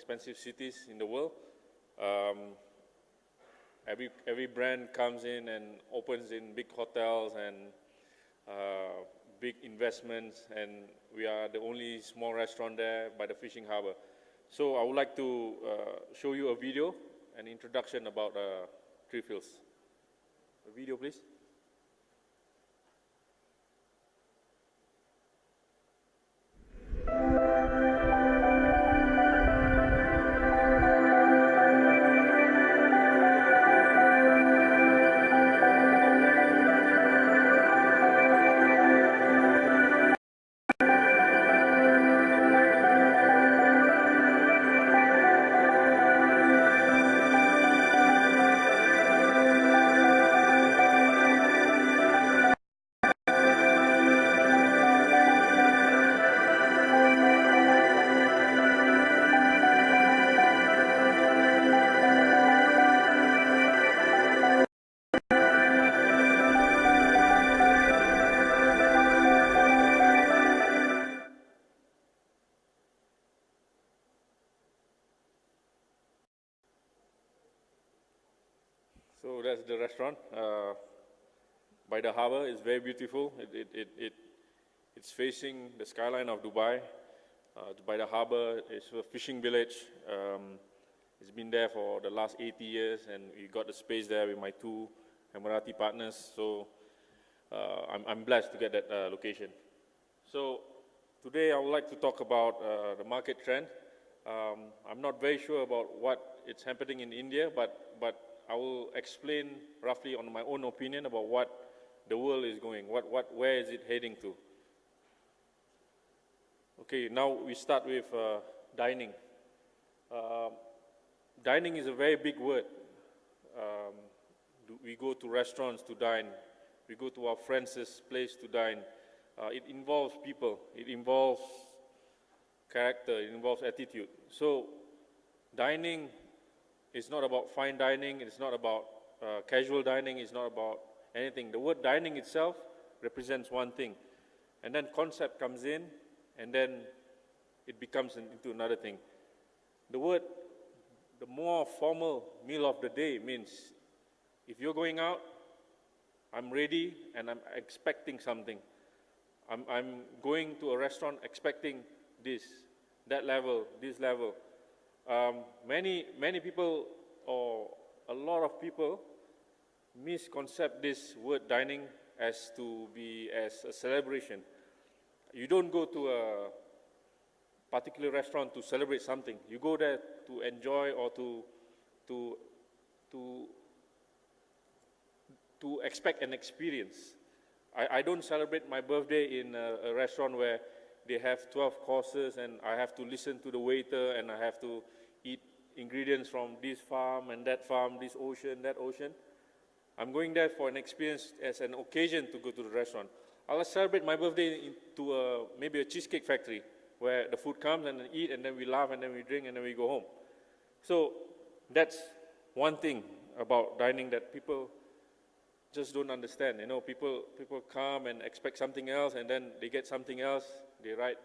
expensive cities in the world. Every brand comes in and opens in big hotels and big investments, and we are the only small restaurant there by the fishing harbor. So I would like to show you a video, an introduction about Tree Fields. A video, please. So that's the restaurant by the harbor. It's very beautiful. It's facing the skyline of Dubai. By the harbor, it's a fishing village. It's been there for the last 80 years, and we got the space there with my two Emirati partners. So I'm blessed to get that location. So today I would like to talk about the market trend. I'm not very sure about what is happening in India, but I will explain roughly on my own opinion about what the world is going, where is it heading to. Okay, now we start with dining. Dining is a very big word. We go to restaurants to dine. We go to our friends' place to dine. It involves people. It involves character. It involves attitude. So dining is not about fine dining. It's not about casual dining. It's not about anything. The word dining itself represents one thing. And then concept comes in, and then it becomes into another thing. The more formal meal of the day means if you're going out, I'm ready and I'm expecting something. I'm going to a restaurant expecting this, that level, this level. Many people, or a lot of people, misconcept this word dining as to be as a celebration. You don't go to a particular restaurant to celebrate something. You go there to enjoy or to expect an experience. I don't celebrate my birthday in a restaurant where they have 12 courses and I have to listen to the waiter and I have to eat ingredients from this farm and that farm, this ocean, that ocean. I'm going there for an experience as an occasion to go to the restaurant. I'll celebrate my birthday into maybe a cheesecake factory where the food comes and then eat and then we laugh and then we drink and then we go home. So that's one thing about dining that people just don't understand. You know, people come and expect something else and then they get something else. They write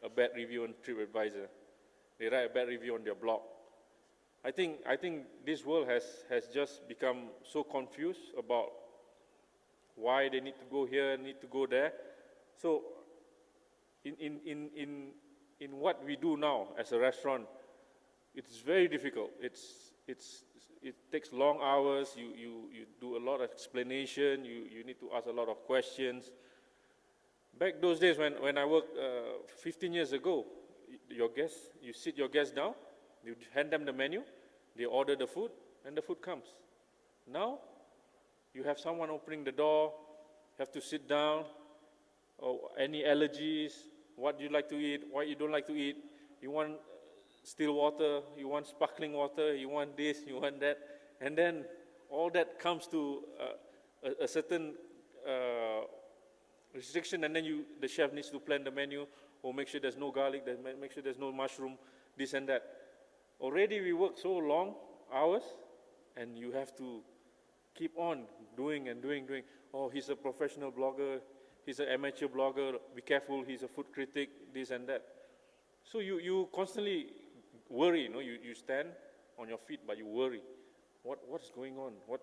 a bad review on TripAdvisor. They write a bad review on their blog. I think this world has just become so confused about why they need to go here, need to go there. So in what we do now as a restaurant, it's very difficult. It takes long hours. You do a lot of explanation. You need to ask a lot of questions. Back those days when I worked 15 years ago, you sit your guests down, you hand them the menu, they order the food, and the food comes. Now, you have someone opening the door, you have to sit down, or any allergies, what do you like to eat, what you don't like to eat, you want still water, you want sparkling water, you want this, you want that, and then all that comes to a certain restriction, and then the chef needs to plan the menu, or make sure there's no garlic, make sure there's no mushroom, this and that. Already we work so long hours, and you have to keep on doing and doing. Oh, he's a professional blogger, he's an amateur blogger, be careful, he's a food critic, this and that. So you constantly worry, you stand on your feet, but you worry. What's going on? What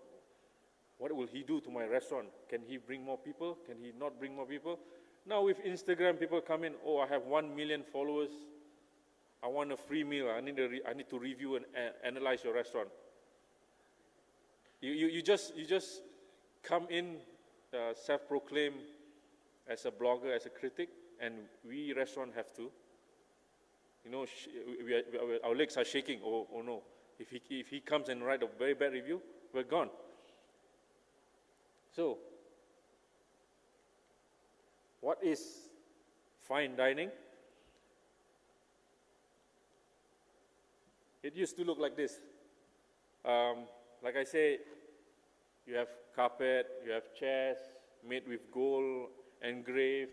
will he do to my restaurant? Can he bring more people? Can he not bring more people? Now with Instagram, people come in, I have 1 million followers. I want a free meal. I need to review and analyze your restaurant. You just come in, self-proclaim as a blogger, as a critic, and we restaurant have to. Our legs are shaking. Oh no! If he comes and write a very bad review, we're gone. So, what is fine dining? It used to look like this. Like I say, you have carpet, you have chairs made with gold, engraved,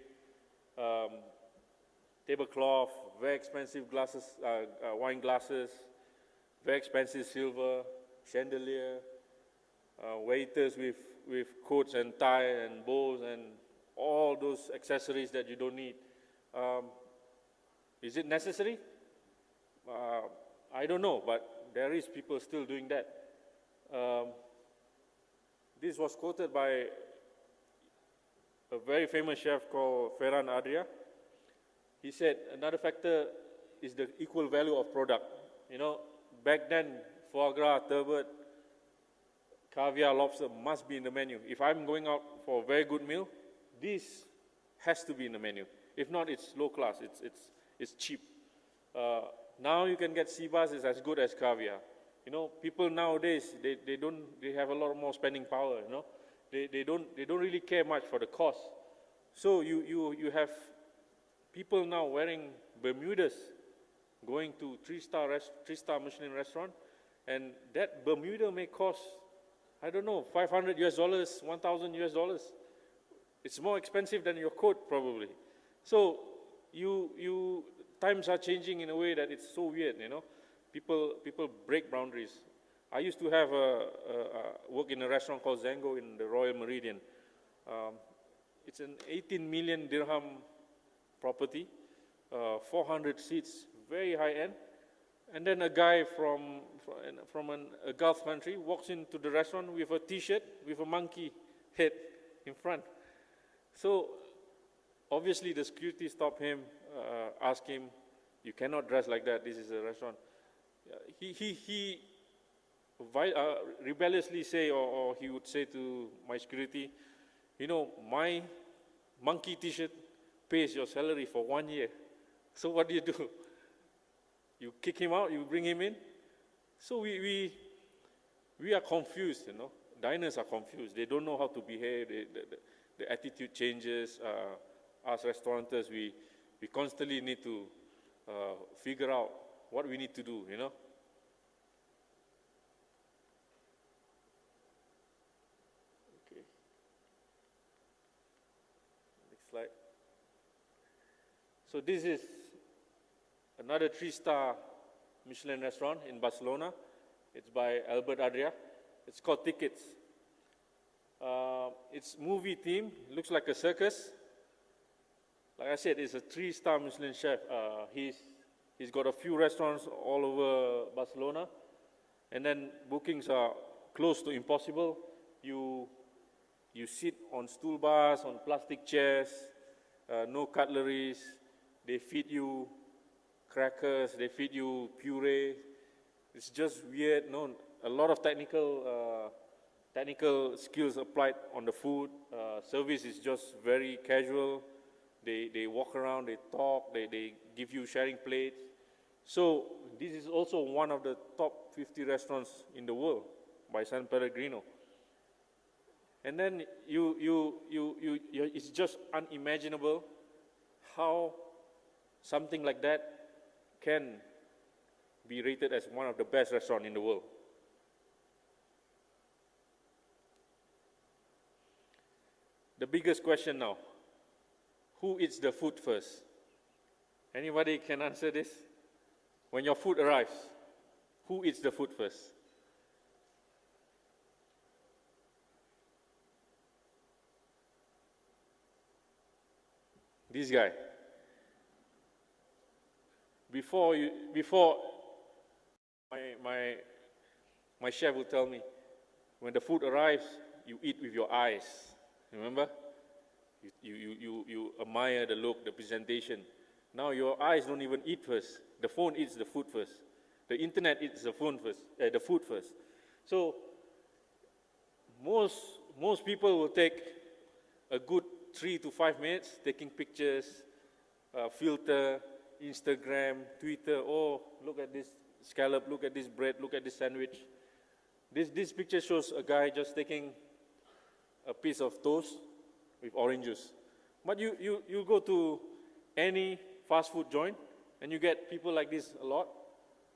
tablecloth, very expensive glasses, wine glasses, very expensive silver, chandelier, waiters with coats and tie and bows and all those accessories that you don't need. Is it necessary? I don't know, but there is people still doing that. This was quoted by a very famous chef called Ferran Adria. He said, another factor is the equal value of product. Back then, foie gras, turbot, caviar, lobster must be in the menu. If I'm going out for a very good meal, this has to be in the menu. If not, it's low class, it's cheap. Now you can get sea bass is as good as caviar. People nowadays, they have a lot more spending power, They don't really care much for the cost. So you have people now wearing Bermudas, going to three-star Michelin restaurant, and that Bermuda may cost, I don't know, $500 US, $1,000 US. It's more expensive than your coat, probably. So times are changing in a way that it's so weird, People break boundaries. I used to have work in a restaurant called Zango in the Royal Meridian. It's an 18 million dirham property, 400 seats, very high end. And then a guy from a Gulf country walks into the restaurant with a T-shirt with a monkey head in front. So obviously the security stopped him, asked him, "You cannot dress like that. This is a restaurant." He rebelliously say, or he would say to my security, my monkey T-shirt pays your salary for 1 year. So what do? You kick him out, you bring him in. So we are confused, Diners are confused. They don't know how to behave. The attitude changes. Us restaurateurs, we constantly need to figure out what we need to do, Okay. Next slide. So this is another 3-star Michelin restaurant in Barcelona. It's by Albert Adria. It's called Tickets. It's movie theme. Looks like a circus. Like I said, it's a 3-star Michelin chef. He's got a few restaurants all over Barcelona, and then bookings are close to impossible. You sit on stool bars, on plastic chairs, no cutleries. They feed you crackers, they feed you puree. It's just weird. A lot of technical skills applied on the food. Service is just very casual. They walk around, they talk, they give you sharing plates. So this is also one of the top 50 restaurants in the world by San Pellegrino. And then it's just unimaginable how something like that can be rated as one of the best restaurants in the world. The biggest question now, who eats the food first? Anybody can answer this? When your food arrives, who eats the food first? This guy. Before my chef will tell me, when the food arrives, you eat with your eyes. Remember? You admire the look, the presentation. Now your eyes don't even eat first. The phone eats the food first. The internet eats the food first. So most people will take a good 3 to 5 minutes taking pictures, filter, Instagram, Twitter. Oh, look at this scallop, look at this bread, look at this sandwich. This picture shows a guy just taking a piece of toast with orange juice. But you go to any fast food joint and you get people like this a lot,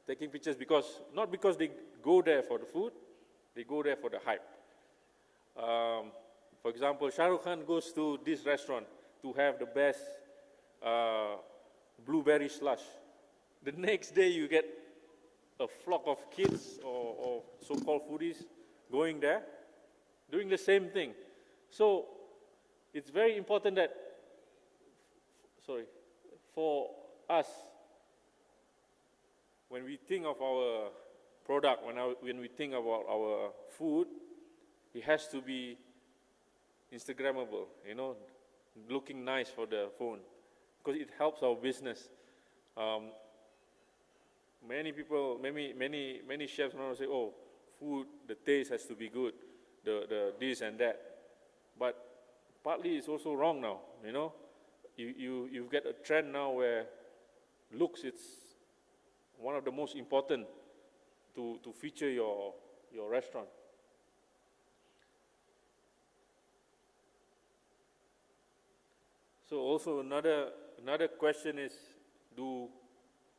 taking pictures not because they go there for the food, they go there for the hype. For example, Shah Rukh Khan goes to this restaurant to have the best blueberry slush. The next day you get a flock of kids or so-called foodies going there, doing the same thing. So it's very important that, for us, when we think of our product, when we think about our food, it has to be Instagrammable, looking nice for the phone, because it helps our business. Many people, many chefs now say, "Oh, food, the taste has to be good, the this and that." But partly it's also wrong now. You get a trend now where looks it's one of the most important to feature your restaurant. So also another question is,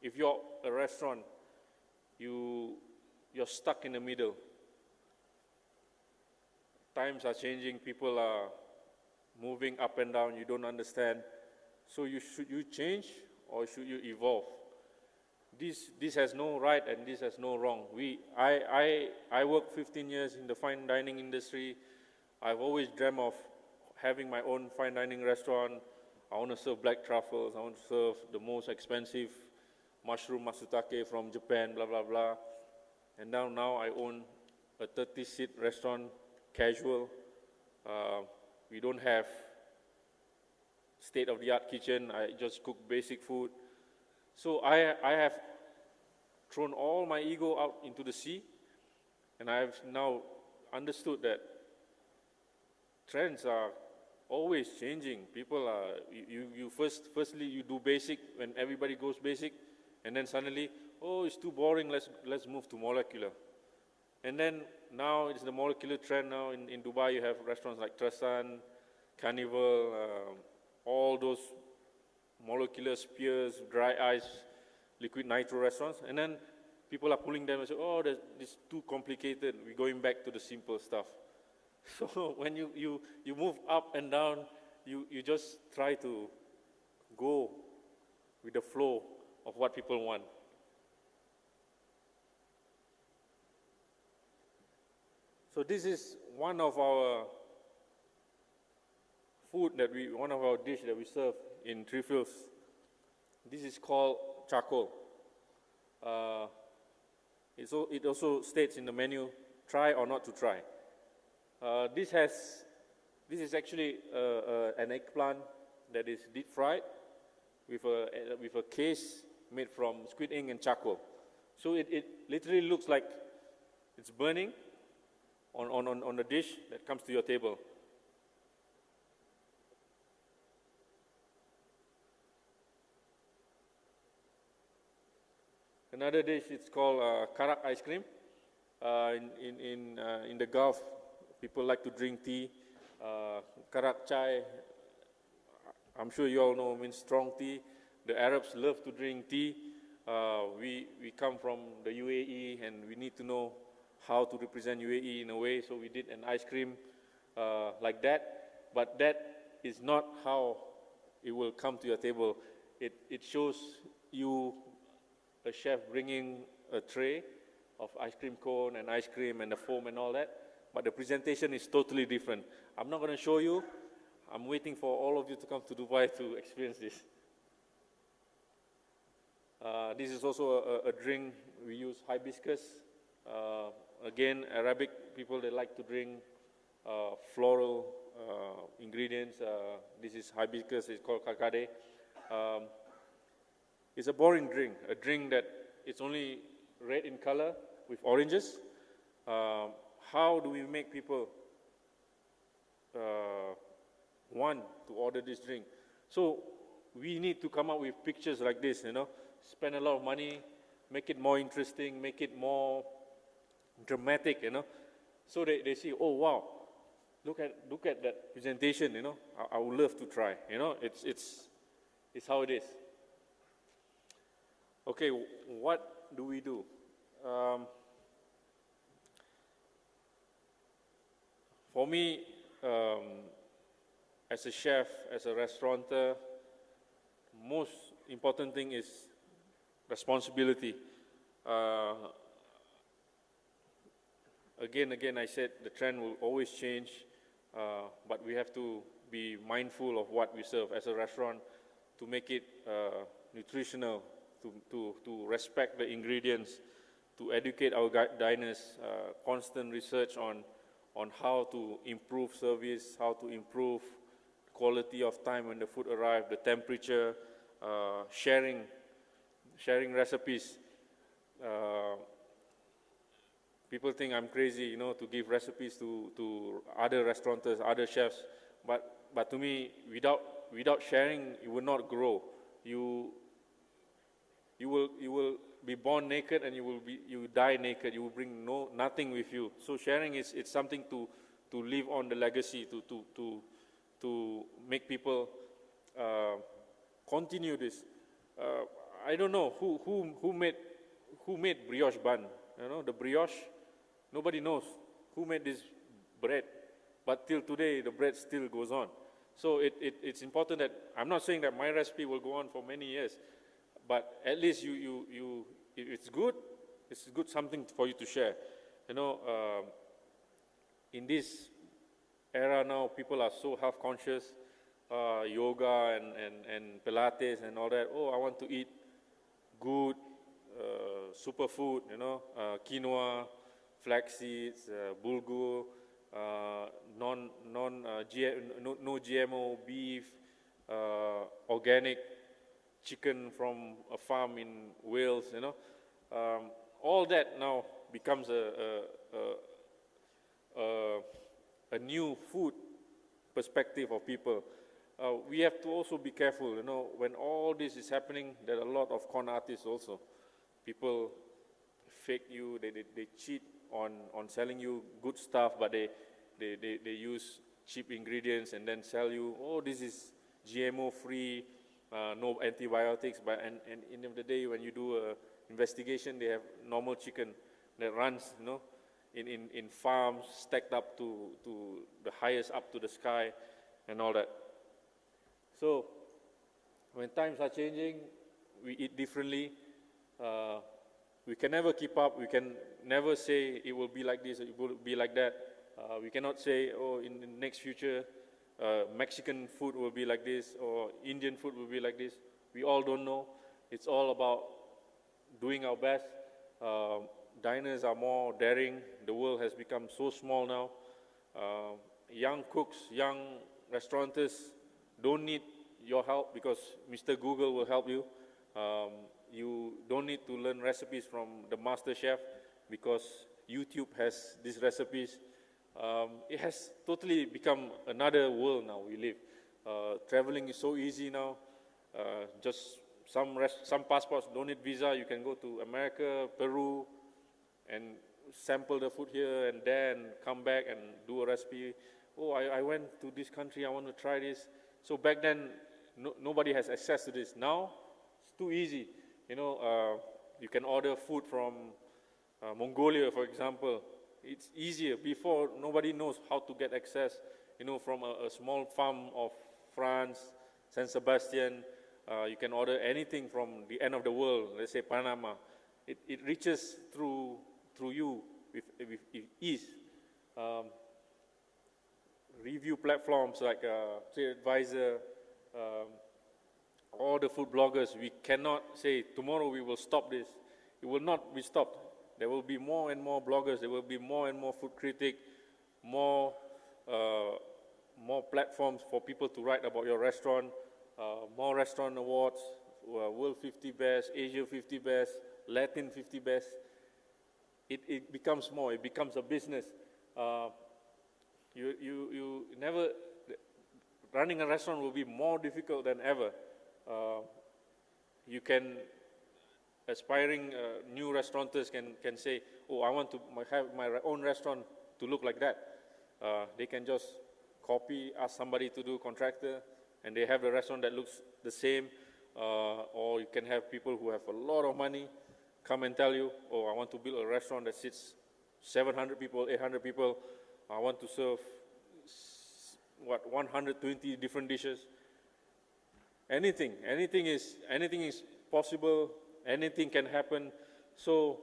if you're a restaurant, you're stuck in the middle. Times are changing, people are moving up and down, you don't understand. So should you change or should you evolve? This has no right and this has no wrong. I worked 15 years in the fine dining industry. I've always dreamt of having my own fine dining restaurant. I want to serve black truffles. I want to serve the most expensive mushroom matsutake from Japan, blah, blah, blah. And now I own a 30-seat restaurant, casual. We don't have state-of-the-art kitchen. I just cook basic food. So I have thrown all my ego out into the sea, and I have now understood that trends are always changing. People are, firstly you do basic when everybody goes basic, and then suddenly, oh, it's too boring, let's move to molecular. And then now it's the molecular trend now. In Dubai you have restaurants like Tressan, Carnival, all those molecular spears, dry ice, liquid nitro restaurants. And then people are pulling them and say, oh, this is too complicated, we're going back to the simple stuff. So when you move up and down, you just try to go with the flow of what people want. So this is one of our one of our dish that we serve in Three Fields. This is called charcoal. It also states in the menu, try or not to try. This is actually an eggplant that is deep fried with a case made from squid ink and charcoal. So it literally looks like it's burning on the dish that comes to your table. Another dish, it's called karak ice cream. In the Gulf, people like to drink tea. Karak chai, I'm sure you all know, means strong tea. The Arabs love to drink tea. We come from the UAE and we need to know how to represent UAE in a way, so we did an ice cream like that. But that is not how it will come to your table. It shows you a chef bringing a tray of ice cream cone and ice cream and the foam and all that, but the presentation is totally different. I'm not going to show you. I'm waiting for all of you to come to Dubai to experience this. This is also a drink we use hibiscus. Again, Arabic people, they like to drink floral ingredients. This is hibiscus, it's called kakade. It's a boring drink, a drink that it's only red in color with oranges. How do we make people want to order this drink? So we need to come up with pictures like this, spend a lot of money, make it more interesting, make it more dramatic, so they see, oh wow, look at that presentation, I would love to try, it's how it is. Okay, what do we do? For me, as a chef, as a restaurateur, most important thing is responsibility. Again, I said the trend will always change, but we have to be mindful of what we serve as a restaurant to make it nutritional, to respect the ingredients, to educate our diners, constant research on how to improve service, how to improve quality of time when the food arrives, the temperature, sharing recipes. People think I'm crazy, to give recipes to other restaurateurs, other chefs, but to me, without sharing, you will not grow. You will be born naked and you will die naked. You will bring nothing with you. So sharing it's something to live on the legacy, to make people continue this. I don't know who made brioche bun. The brioche. Nobody knows who made this bread, but till today the bread still goes on. So it's important that I'm not saying that my recipe will go on for many years, but at least it's good something for you to share. In this era now, people are so health conscious, yoga and Pilates and all that. Oh, I want to eat good superfood, quinoa, flax seeds, bulgur, no GMO beef, organic chicken from a farm in Wales, all that now becomes a new food perspective of people. We have to also be careful, when all this is happening, there are a lot of con artists also. People fake you, they cheat on selling you good stuff, but they use cheap ingredients and then sell you, oh, this is GMO free, no antibiotics, but and end of the day, when you do a investigation, they have normal chicken that runs, in farms stacked up to the highest up to the sky and all that. So when times are changing, we eat differently. We can never keep up. We can never say it will be like this, it will be like that. We cannot say, oh, in the next future, Mexican food will be like this, or Indian food will be like this. We all don't know. It's all about doing our best. Diners are more daring. The world has become so small now. Young cooks, young restaurateurs don't need your help because Mr. Google will help you. You don't need to learn recipes from the master chef because YouTube has these recipes. It has totally become another world now we live. Traveling is so easy now. Just some passports don't need visa. You can go to America, Peru, and sample the food here and there and come back and do a recipe. Oh, I went to this country, I want to try this. So back then, nobody has access to this. Now, it's too easy. You can order food from Mongolia, for example. It's easier. Before, nobody knows how to get access, from a small farm of France, San Sebastian. You can order anything from the end of the world, let's say Panama. It reaches through you with ease. Review platforms like TripAdvisor, all the food bloggers, we cannot say tomorrow we will stop this. it will not be stopped. There will be more and more bloggers, there will be more and more food critics, more platforms for people to write about your restaurant, more restaurant awards, World 50 Best, Asia 50 Best, Latin 50 Best. It becomes more, it becomes a business. You never, running a restaurant will be more difficult than ever. You can, aspiring new restaurateurs can say, oh, I want to have my own restaurant to look like that. They can just copy, ask somebody to do contractor, and they have a restaurant that looks the same. Or you can have people who have a lot of money come and tell you, oh, I want to build a restaurant that sits 700 people, 800 people. I want to serve, 120 different dishes. Anything is possible, anything can happen. So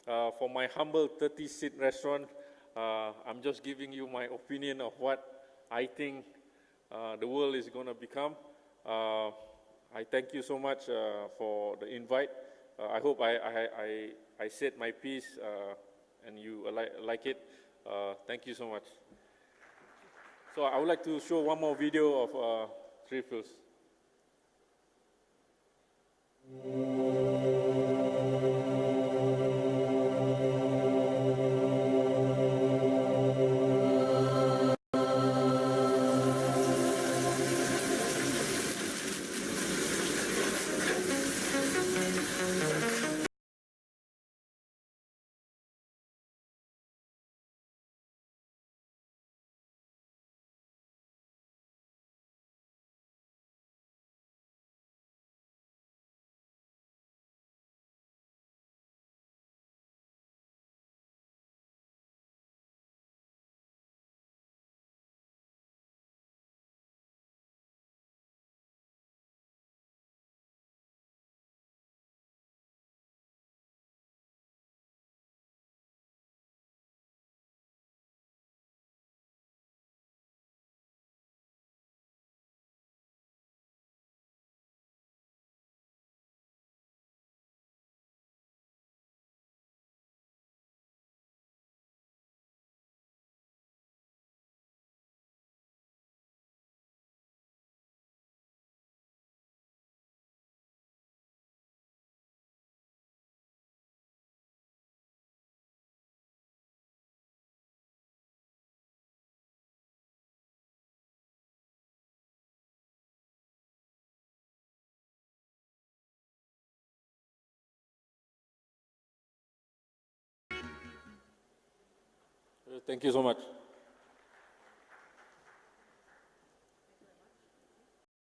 for my humble 30-seat restaurant, I'm just giving you my opinion of what I think the world is going to become. I thank you so much for the invite. I hope I said my piece and you like it. Thank you so much. So I would like to show one more video of Three Fields. Thank you so much.